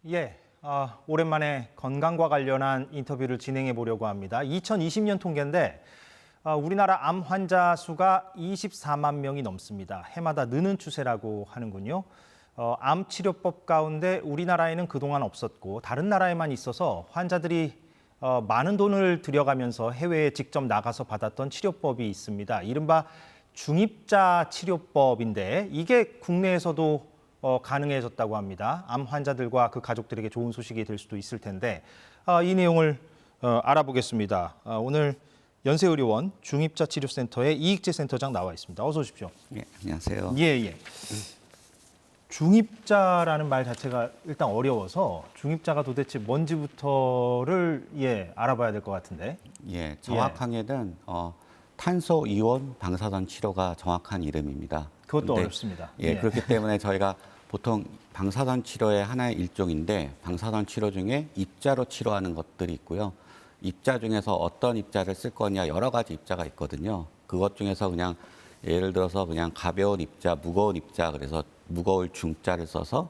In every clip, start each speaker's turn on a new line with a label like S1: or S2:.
S1: 예, 오랜만에 건강과 관련한 인터뷰를 진행해 보려고 합니다. 2020년 통계인데 우리나라 암 환자 수가 24만 명이 넘습니다. 해마다 느는 추세라고 하는군요. 암 치료법 가운데 우리나라에는 그동안 없었고 다른 나라에만 있어서 환자들이 많은 돈을 들여가면서 해외에 직접 나가서 받았던 치료법이 있습니다. 이른바 중입자 치료법인데 이게 국내에서도 가능해졌다고 합니다. 암 환자들과 그 가족들에게 좋은 소식이 될 수도 있을 텐데 이 내용을 알아보겠습니다. 오늘 연세의료원 중입자치료센터의 이익재 센터장 나와 있습니다. 어서 오십시오.
S2: 예, 안녕하세요.
S1: 예. 중입자라는 말 자체가 일단 어려워서 중입자가 도대체 뭔지부터를 알아봐야 될 것 같은데.
S2: 예, 정확하게는 탄소 이온 방사선 치료가 정확한 이름입니다.
S1: 그것도
S2: 근데,
S1: 어렵습니다.
S2: 그렇기 때문에 저희가 보통 방사선 치료의 하나의 일종인데 방사선 치료 중에 입자로 치료하는 것들이 있고요. 입자 중에서 어떤 입자를 쓸 거냐 여러 가지 입자가 있거든요. 그것 중에서 그냥 예를 들어서 그냥 가벼운 입자, 무거운 입자 그래서 무거울 중자를 써서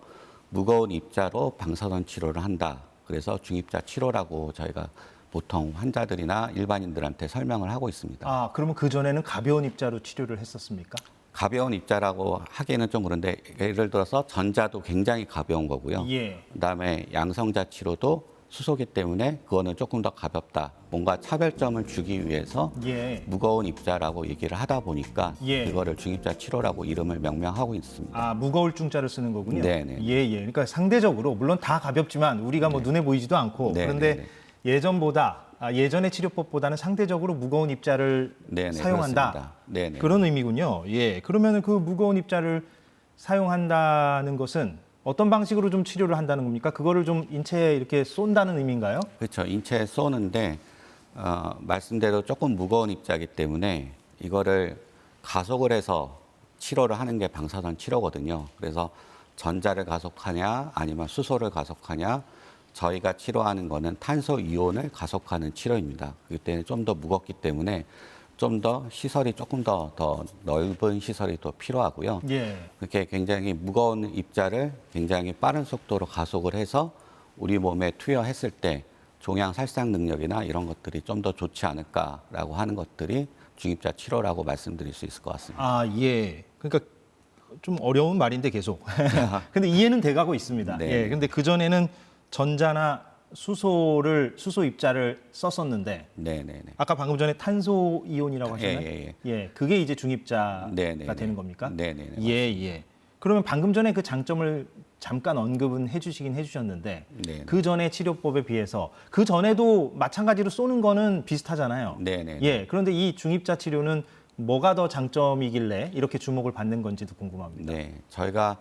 S2: 무거운 입자로 방사선 치료를 한다. 그래서 중입자 치료라고 저희가 보통 환자들이나 일반인들한테 설명을 하고 있습니다.
S1: 그러면 그전에는 가벼운 입자로 치료를 했었습니까?
S2: 가벼운 입자라고 하기에는 좀 그런데 예를 들어서 전자도 굉장히 가벼운 거고요. 그다음에 양성자 치료도 수소기 때문에 그거는 조금 더 가볍다. 뭔가 차별점을 주기 위해서 무거운 입자라고 얘기를 하다 보니까 그거를 중입자 치료라고 이름을 명명하고 있습니다.
S1: 무거울 중자를 쓰는 거군요.
S2: 네네.
S1: 그러니까 상대적으로 물론 다 가볍지만 우리가 눈에 보이지도 않고 그런데 예전의 치료법보다는 상대적으로 무거운 입자를 사용한다.
S2: 그렇습니다.
S1: 그런 의미군요. 그러면 그 무거운 입자를 사용한다는 것은 어떤 방식으로 좀 치료를 한다는 겁니까? 그거를 좀 인체에 이렇게 쏜다는 의미인가요?
S2: 그렇죠. 인체에 쏘는데 말씀대로 조금 무거운 입자이기 때문에 이거를 가속을 해서 치료를 하는 게 방사선 치료거든요. 그래서 전자를 가속하냐 아니면 수소를 가속하냐 저희가 치료하는 거는 탄소 이온을 가속하는 치료입니다. 그렇기 때문에 좀 더 무겁기 때문에 좀 더 시설이 조금 더 넓은 시설이 더 필요하고요. 그렇게 굉장히 무거운 입자를 굉장히 빠른 속도로 가속을 해서 우리 몸에 투여했을 때 종양 살상 능력이나 이런 것들이 좀 더 좋지 않을까라고 하는 것들이 중입자 치료라고 말씀드릴 수 있을 것 같습니다.
S1: 그러니까 좀 어려운 말인데 계속. 근데 이해는 돼가고 있습니다. 근데 그전에는 전자나 수소 입자를 썼었는데 아까 방금 전에 탄소 이온이라고 하셨나요? 그게 이제 중입자가 되는 겁니까? 그러면 방금 전에 그 장점을 잠깐 언급은 해주셨는데 그 전에 치료법에 비해서 그 전에도 마찬가지로 쏘는 거는 비슷하잖아요. 그런데 이 중입자 치료는 뭐가 더 장점이길래 이렇게 주목을 받는 건지도 궁금합니다.
S2: 저희가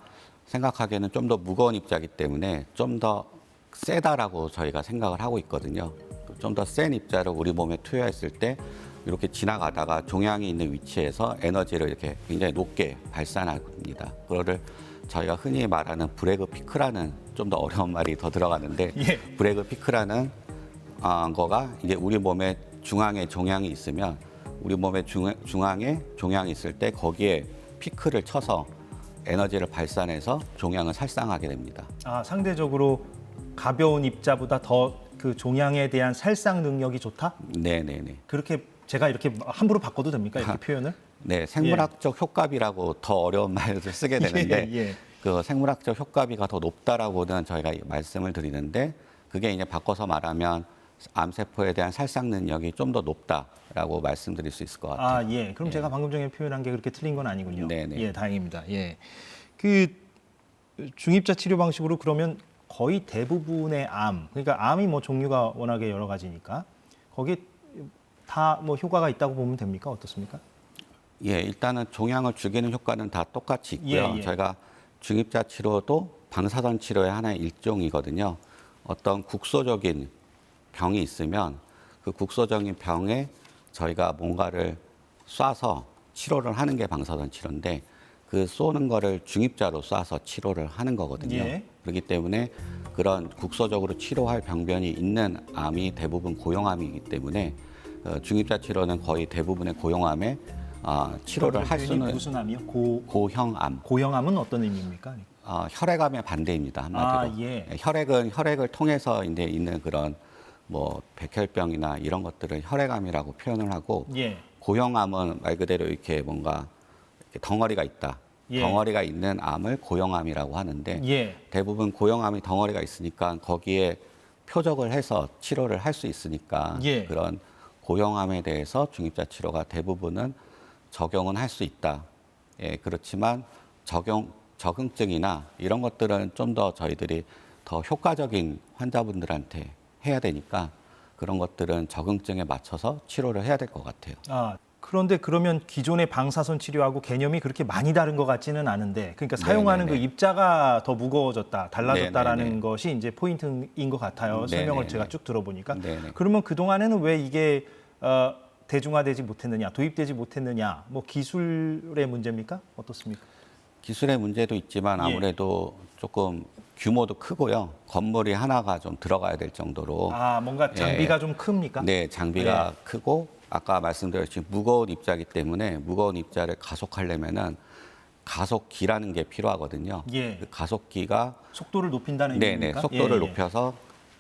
S2: 생각하기에는 좀 더 무거운 입자이기 때문에 좀 더 세다라고 저희가 생각을 하고 있거든요. 좀 더 센 입자를 우리 몸에 투여했을 때 이렇게 지나가다가 종양이 있는 위치에서 에너지를 이렇게 굉장히 높게 발산합니다. 그거를 저희가 흔히 말하는 브래그 피크라는 좀 더 어려운 말이 더 들어가는데 브래그 피크라는 거가 이제 우리 몸의 중앙에 종양이 있으면 우리 몸의 중앙에 종양이 있을 때 거기에 피크를 쳐서 에너지를 발산해서 종양을 살상하게 됩니다.
S1: 상대적으로 가벼운 입자보다 더 그 종양에 대한 살상 능력이 좋다? 그렇게 제가 이렇게 함부로 바꿔도 됩니까? 이렇게 표현을?
S2: 생물학적 효과비라고 더 어려운 말을 쓰게 되는데 그 생물학적 효과비가 더 높다라고는 저희가 말씀을 드리는데 그게 이제 바꿔서 말하면 암세포에 대한 살상 능력이 좀 더 높다라고 말씀드릴 수 있을 것 같아요.
S1: 그럼 제가 방금 전에 표현한 게 그렇게 틀린 건 아니군요. 다행입니다. 그 중입자 치료 방식으로 그러면 거의 대부분의 그러니까 암이 종류가 워낙에 여러 가지니까 거기에 다 효과가 있다고 보면 됩니까? 어떻습니까?
S2: 일단은 종양을 죽이는 효과는 다 똑같이 있고요. 저희가 중입자 치료도 방사선 치료의 하나의 일종이거든요. 어떤 국소적인 병이 있으면 그 국소적인 병에 저희가 뭔가를 쏴서 치료를 하는 게 방사선 치료인데 그 쏘는 거를 중입자로 쏴서 치료를 하는 거거든요. 그렇기 때문에 그런 국소적으로 치료할 병변이 있는 암이 대부분 고형암이기 때문에 중입자 치료는 거의 대부분의 고형암에 치료를 할 수는
S1: 무슨 암이요?
S2: 고형암.
S1: 고형암은 어떤 의미입니까?
S2: 혈액암의 반대입니다. 한마디로.
S1: 예.
S2: 혈액은 혈액을 통해서 이제 있는 그런 뭐 백혈병이나 이런 것들을 혈액암이라고 표현을 하고
S1: 예.
S2: 고형암은 말 그대로 이렇게 뭔가 이렇게 덩어리가 있다.
S1: 예.
S2: 덩어리가 있는 암을 고형암이라고 하는데
S1: 예.
S2: 대부분 고형암이 덩어리가 있으니까 거기에 표적을 해서 치료를 할 수 있으니까
S1: 예.
S2: 그런 고형암에 대해서 중입자 치료가 대부분은 적용은 할 수 있다. 예, 그렇지만 적응증이나 이런 것들은 좀 더 저희들이 더 효과적인 환자분들한테 해야 되니까 그런 것들은 적응증에 맞춰서 치료를 해야 될 것 같아요.
S1: 그런데 그러면 기존의 방사선 치료하고 개념이 그렇게 많이 다른 것 같지는 않은데, 그러니까 사용하는
S2: 네네네.
S1: 그 입자가 더 무거워졌다, 달라졌다라는
S2: 네네네.
S1: 것이 이제 포인트인 것 같아요. 설명을
S2: 네네네.
S1: 제가 쭉 들어보니까.
S2: 네네.
S1: 그러면 그 동안에는 왜 이게 대중화되지 못했느냐, 도입되지 못했느냐, 뭐 기술의 문제입니까? 어떻습니까?
S2: 기술의 문제도 있지만 아무래도 조금 규모도 크고요. 건물이 하나가 좀 들어가야 될 정도로
S1: 뭔가 장비가 좀 큽니까?
S2: 네, 장비가 크고 아까 말씀드렸듯이 무거운 입자이기 때문에 무거운 입자를 가속하려면은 가속기라는 게 필요하거든요.
S1: 예.
S2: 그 가속기가
S1: 속도를 높인다는
S2: 네네
S1: 얘기입니까?
S2: 속도를 높여서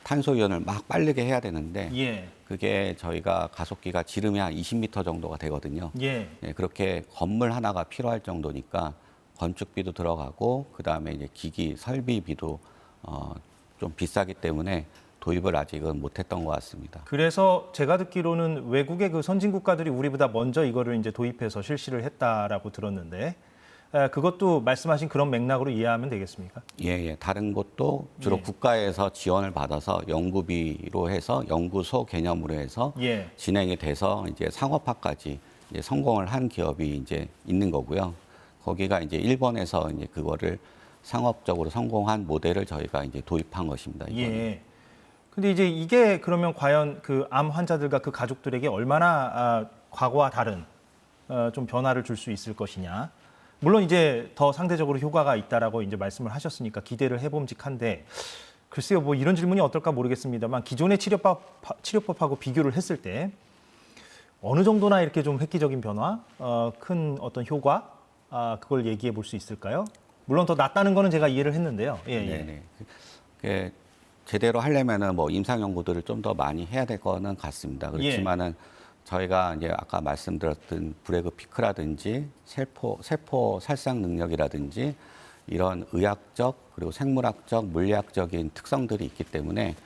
S2: 탄소 이온을 막 빠르게 해야 되는데
S1: 예.
S2: 그게 저희가 가속기가 지름이 한 20m 정도가 되거든요.
S1: 예.
S2: 예, 그렇게 건물 하나가 필요할 정도니까 건축비도 들어가고 그다음에 이제 기기 설비비도 좀 비싸기 때문에 도입을 아직은 못했던 것 같습니다.
S1: 그래서 제가 듣기로는 외국의 그 선진 국가들이 우리보다 먼저 이거를 이제 도입해서 실시를 했다라고 들었는데, 그것도 말씀하신 그런 맥락으로 이해하면 되겠습니까?
S2: 예. 다른 곳도 주로
S1: 예.
S2: 국가에서 지원을 받아서 연구비로 해서 연구소 개념으로 해서
S1: 예.
S2: 진행이 돼서 이제 상업화까지 이제 성공을 한 기업이 이제 있는 거고요. 거기가 이제 일본에서 이제 그거를 상업적으로 성공한 모델을 저희가 이제 도입한 것입니다. 이번에.
S1: 예. 근데 이제 이게 그러면 과연 그 암 환자들과 그 가족들에게 얼마나 과거와 다른 좀 변화를 줄 수 있을 것이냐. 물론 이제 더 상대적으로 효과가 있다라고 이제 말씀을 하셨으니까 기대를 해봄직한데, 글쎄요, 뭐 이런 질문이 어떨까 모르겠습니다만 기존의 치료법하고 비교를 했을 때 어느 정도나 이렇게 좀 획기적인 변화, 큰 어떤 효과, 그걸 얘기해 볼 수 있을까요? 물론 더 낫다는 거는 제가 이해를 했는데요. 예.
S2: 네네. 그게 제대로 하려면은 뭐 임상 연구들을 좀 더 많이 해야 될 거는 같습니다. 그렇지만은 저희가 이제 아까 말씀드렸던 브래그 피크라든지 세포 살상 능력이라든지 이런 의학적 그리고 생물학적 물리학적인 특성들이 있기 때문에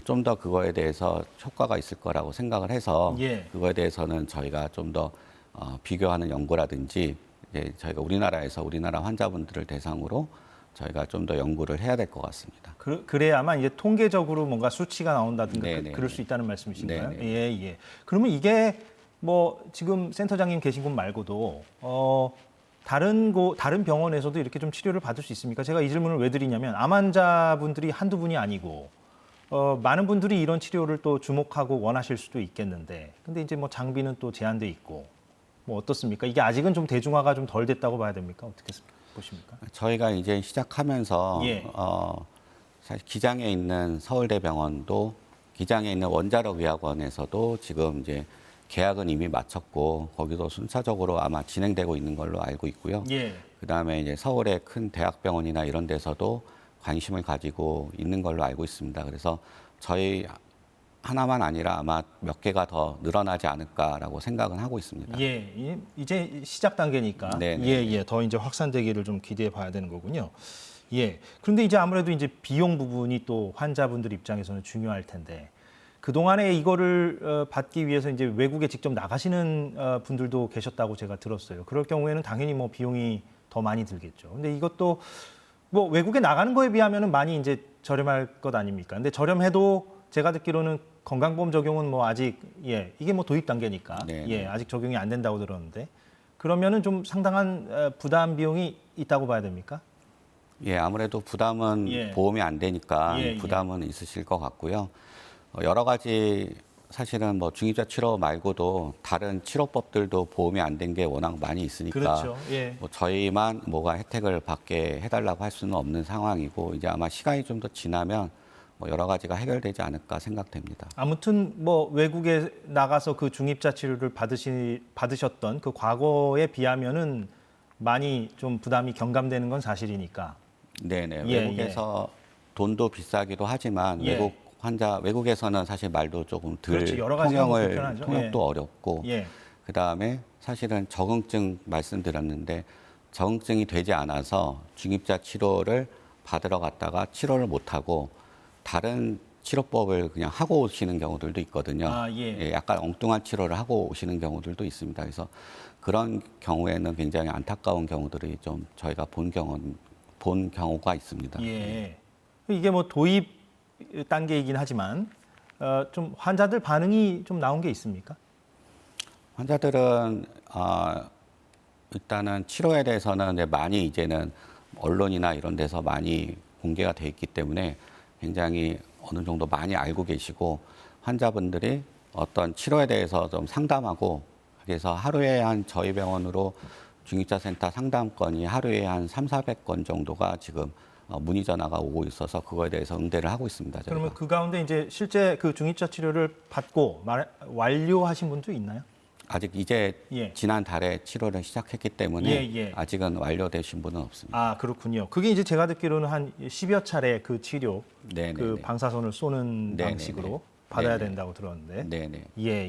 S2: 좀 더 그거에 대해서 효과가 있을 거라고 생각을 해서 그거에 대해서는 저희가 좀 더 비교하는 연구라든지 이제 저희가 우리나라 환자분들을 대상으로 저희가 좀 더 연구를 해야 될 것 같습니다.
S1: 그래야만 이제 통계적으로 뭔가 수치가 나온다든가
S2: 네네.
S1: 그럴 수 있다는 말씀이신가요?
S2: 네네.
S1: 예. 그러면 이게 뭐 지금 센터장님 계신 곳 말고도 다른 병원에서도 이렇게 좀 치료를 받을 수 있습니까? 제가 이 질문을 왜 드리냐면 암 환자분들이 한두 분이 아니고 많은 분들이 이런 치료를 또 주목하고 원하실 수도 있겠는데, 근데 이제 뭐 장비는 또 제한돼 있고 뭐 어떻습니까? 이게 아직은 좀 대중화가 좀 덜 됐다고 봐야 됩니까? 어떻게 보십니까?
S2: 저희가 이제 시작하면서 사실 기장에 있는 서울대병원도 기장에 있는 원자력 의학원에서도 지금 이제 계약은 이미 마쳤고 거기도 순차적으로 아마 진행되고 있는 걸로 알고 있고요. 그다음에 이제 서울의 큰 대학병원이나 이런 데서도 관심을 가지고 있는 걸로 알고 있습니다. 그래서 저희 하나만 아니라 아마 몇 개가 더 늘어나지 않을까라고 생각은 하고 있습니다.
S1: 이제 시작 단계니까 더 이제 확산되기를 좀 기대해 봐야 되는 거군요. 그런데 이제 아무래도 이제 비용 부분이 또 환자분들 입장에서는 중요할 텐데, 그동안에 이거를 받기 위해서 이제 외국에 직접 나가시는 분들도 계셨다고 제가 들었어요. 그럴 경우에는 당연히 뭐 비용이 더 많이 들겠죠. 근데 이것도 뭐 외국에 나가는 거에 비하면은 많이 이제 저렴할 것 아닙니까? 근데 저렴해도 제가 듣기로는 건강보험 적용은 뭐 아직 이게 뭐 도입 단계니까 아직 적용이 안 된다고 들었는데, 그러면은 좀 상당한 부담 비용이 있다고 봐야 됩니까?
S2: 아무래도 부담은 보험이 안 되니까 부담은 있으실 것 같고요. 여러 가지 사실은 뭐 중입자 치료 말고도 다른 치료법들도 보험이 안 된 게 워낙 많이 있으니까
S1: 그렇죠.
S2: 뭐 저희만 뭐가 혜택을 받게 해달라고 할 수는 없는 상황이고, 이제 아마 시간이 좀 더 지나면 뭐 여러 가지가 해결되지 않을까 생각됩니다.
S1: 아무튼 뭐 외국에 나가서 그 중입자 치료를 받으셨던 그 과거에 비하면은 많이 좀 부담이 경감되는 건 사실이니까.
S2: 네네.
S1: 예,
S2: 외국에서 돈도 비싸기도 하지만
S1: 예.
S2: 외국에서는 사실 말도 조금 덜
S1: 그렇죠. 여러 가지가 뭐 불편하죠.
S2: 통역도
S1: 예.
S2: 어렵고
S1: 예.
S2: 그다음에 사실은 적응증 말씀드렸는데 적응증이 되지 않아서 중입자 치료를 받으러 갔다가 치료를 못 하고 다른 치료법을 그냥 하고 오시는 경우들도 있거든요.
S1: 아, 예.
S2: 약간 엉뚱한 치료를 하고 오시는 경우들도 있습니다. 그래서 그런 경우에는 굉장히 안타까운 경우들이 좀 저희가 본 경우가 있습니다.
S1: 예. 이게 뭐 도입 단계이긴 하지만 좀 환자들 반응이 좀 나온 게 있습니까?
S2: 환자들은 일단은 치료에 대해서는 많이 이제는 언론이나 이런 데서 많이 공개가 돼 있기 때문에 굉장히 어느 정도 많이 알고 계시고 환자분들이 어떤 치료에 대해서 좀 상담하고 그래서 하루에 한 저희 병원으로 중입자센터 상담건이 하루에 한 300~400건 정도가 지금 문의 전화가 오고 있어서 그거에 대해서 응대를 하고 있습니다. 저희가.
S1: 그러면 그 가운데 이제 실제 그 중입자 치료를 받고 완료하신 분도 있나요?
S2: 아직 이제
S1: 예.
S2: 지난달에 치료를 시작했기 때문에
S1: 예.
S2: 아직은 완료되신 분은 없습니다.
S1: 아, 그렇군요. 그게 이제 제가 듣기로는 한 10여 차례 그 치료,
S2: 네네네.
S1: 그 방사선을 쏘는
S2: 네네네.
S1: 방식으로 받아야
S2: 네네.
S1: 된다고 들었는데.
S2: 네네.
S1: 예.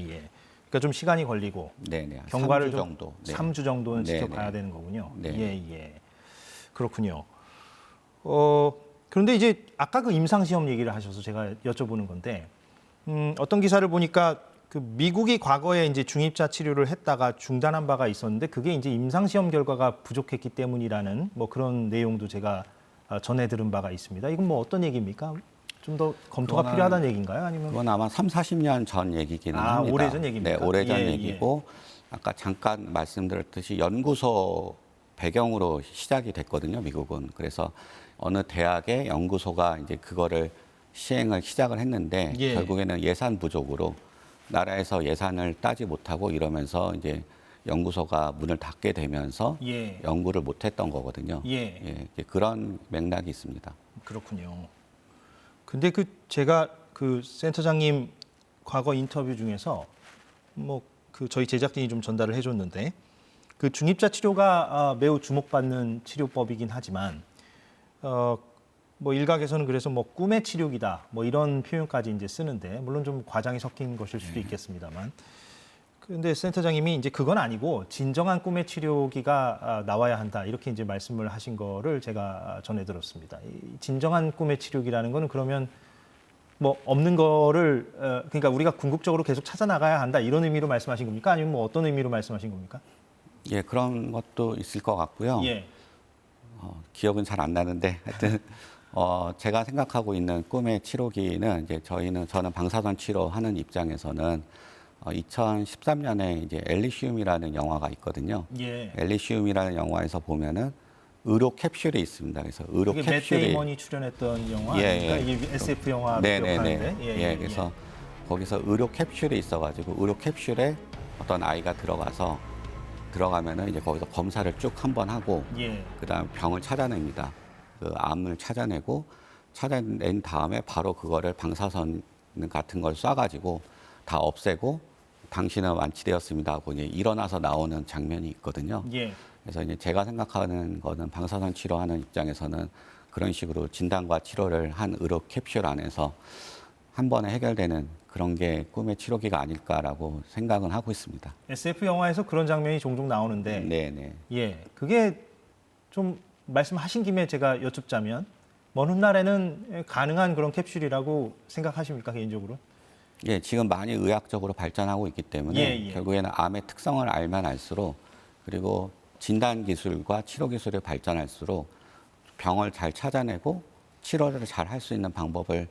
S1: 그러니까 좀 시간이 걸리고
S2: 네네.
S1: 경과를
S2: 3주
S1: 좀
S2: 정도. 네.
S1: 3주 정도는
S2: 네네.
S1: 지켜봐야 되는 거군요.
S2: 네.
S1: 예. 그렇군요. 그런데 이제 아까 그 임상시험 얘기를 하셔서 제가 여쭤보는 건데, 어떤 기사를 보니까 그 미국이 과거에 이제 중입자 치료를 했다가 중단한 바가 있었는데 그게 이제 임상시험 결과가 부족했기 때문이라는 뭐 그런 내용도 제가 전해 들은 바가 있습니다. 이건 뭐 어떤 얘기입니까? 좀 더 검토가
S2: 그거는-
S1: 필요하다는 얘기인가요? 아니면
S2: 그건 아마 30~40년 전 얘기기는 합니다.
S1: 오래전 얘기입니까?
S2: 네, 오래전
S1: 예.
S2: 얘기고 아까 잠깐 말씀드렸듯이 연구소 배경으로 시작이 됐거든요, 미국은. 그래서 어느 대학의 연구소가 이제 그거를 시작을 했는데
S1: 예.
S2: 결국에는 예산 부족으로 나라에서 예산을 따지 못하고 이러면서 이제 연구소가 문을 닫게 되면서
S1: 예.
S2: 연구를 못했던 거거든요.
S1: 예.
S2: 이제 그런 맥락이 있습니다.
S1: 그렇군요. 근데 제가 그 센터장님 과거 인터뷰 중에서 뭐 그 저희 제작진이 좀 전달을 해줬는데 그 중입자 치료가 매우 주목받는 치료법이긴 하지만 뭐 일각에서는 그래서 뭐 꿈의 치료기다 뭐 이런 표현까지 이제 쓰는데 물론 좀 과장이 섞인 것일 수도 있겠습니다만 근데 센터장님이 이제 그건 아니고 진정한 꿈의 치료기가 나와야 한다 이렇게 이제 말씀을 하신 거를 제가 전해 들었습니다. 이 진정한 꿈의 치료기라는 거는 그러면 뭐 없는 거를 그러니까 우리가 궁극적으로 계속 찾아 나가야 한다 이런 의미로 말씀하신 겁니까? 아니면 뭐 어떤 의미로 말씀하신 겁니까?
S2: 예, 그런 것도 있을 것 같고요.
S1: 예.
S2: 기억은 잘 안 나는데 하여튼 제가 생각하고 있는 꿈의 치료기는 이제 저는 방사선 치료하는 입장에서는 2013년에 이제 엘리시움이라는 영화가 있거든요.
S1: 예.
S2: 엘리시움이라는 영화에서 보면은 의료 캡슐이 있습니다. 그래서 의료
S1: 그게 맷
S2: 캡슐이
S1: 데이먼이 출연했던 영화
S2: 예,
S1: 아닙니까?
S2: 예.
S1: 이게 SF 영화로
S2: 네네네.
S1: 기억하는데.
S2: 예, 그래서 거기서 의료 캡슐이 있어가지고 의료 캡슐에 어떤 아이가 들어가면은 이제 거기서 검사를 쭉 한번 하고
S1: 예.
S2: 그다음 병을 찾아냅니다. 그 암을 찾아낸 다음에 바로 그거를 방사선 같은 걸 쏴가지고 다 없애고 당신은 완치되었습니다 하고 이제 일어나서 나오는 장면이 있거든요.
S1: 예.
S2: 그래서 이제 제가 생각하는 거는 방사선 치료하는 입장에서는 그런 식으로 진단과 치료를 한 의료 캡슐 안에서 한 번에 해결되는 그런 게 꿈의 치료기가 아닐까라고 생각은 하고 있습니다.
S1: SF 영화에서 그런 장면이 종종 나오는데
S2: 네네.
S1: 예. 그게 좀 말씀하신 김에 제가 여쭙자면 먼 훗날에는 가능한 그런 캡슐이라고 생각하십니까 개인적으로?
S2: 예, 지금 많이 의학적으로 발전하고 있기 때문에
S1: 예.
S2: 결국에는 암의 특성을 알면 알수록 그리고 진단 기술과 치료 기술이 발전할수록 병을 잘 찾아내고 치료를 잘 할 수 있는 방법을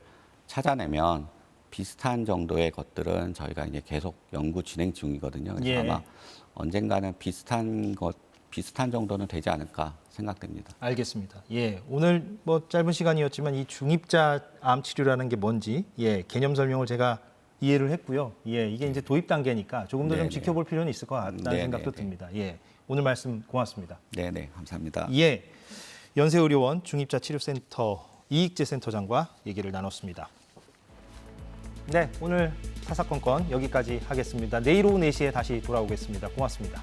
S2: 찾아내면 비슷한 정도의 것들은 저희가 이제 계속 연구 진행 중이거든요. 그래서
S1: 예.
S2: 아마 언젠가는 비슷한 정도는 되지 않을까 생각됩니다.
S1: 알겠습니다. 예, 오늘 뭐 짧은 시간이었지만 이 중입자 암 치료라는 게 뭔지 개념 설명을 제가 이해를 했고요. 예, 이게 이제 도입 단계니까 조금 더 좀
S2: 네네.
S1: 지켜볼 필요는 있을 것 같다는
S2: 네네네.
S1: 생각도 듭니다. 예, 오늘 말씀 고맙습니다.
S2: 네네, 감사합니다.
S1: 예, 연세의료원 중입자치료센터 이익재 센터장과 얘기를 나눴습니다. 네, 오늘 사사건건 여기까지 하겠습니다. 내일 오후 4시에 다시 돌아오겠습니다. 고맙습니다.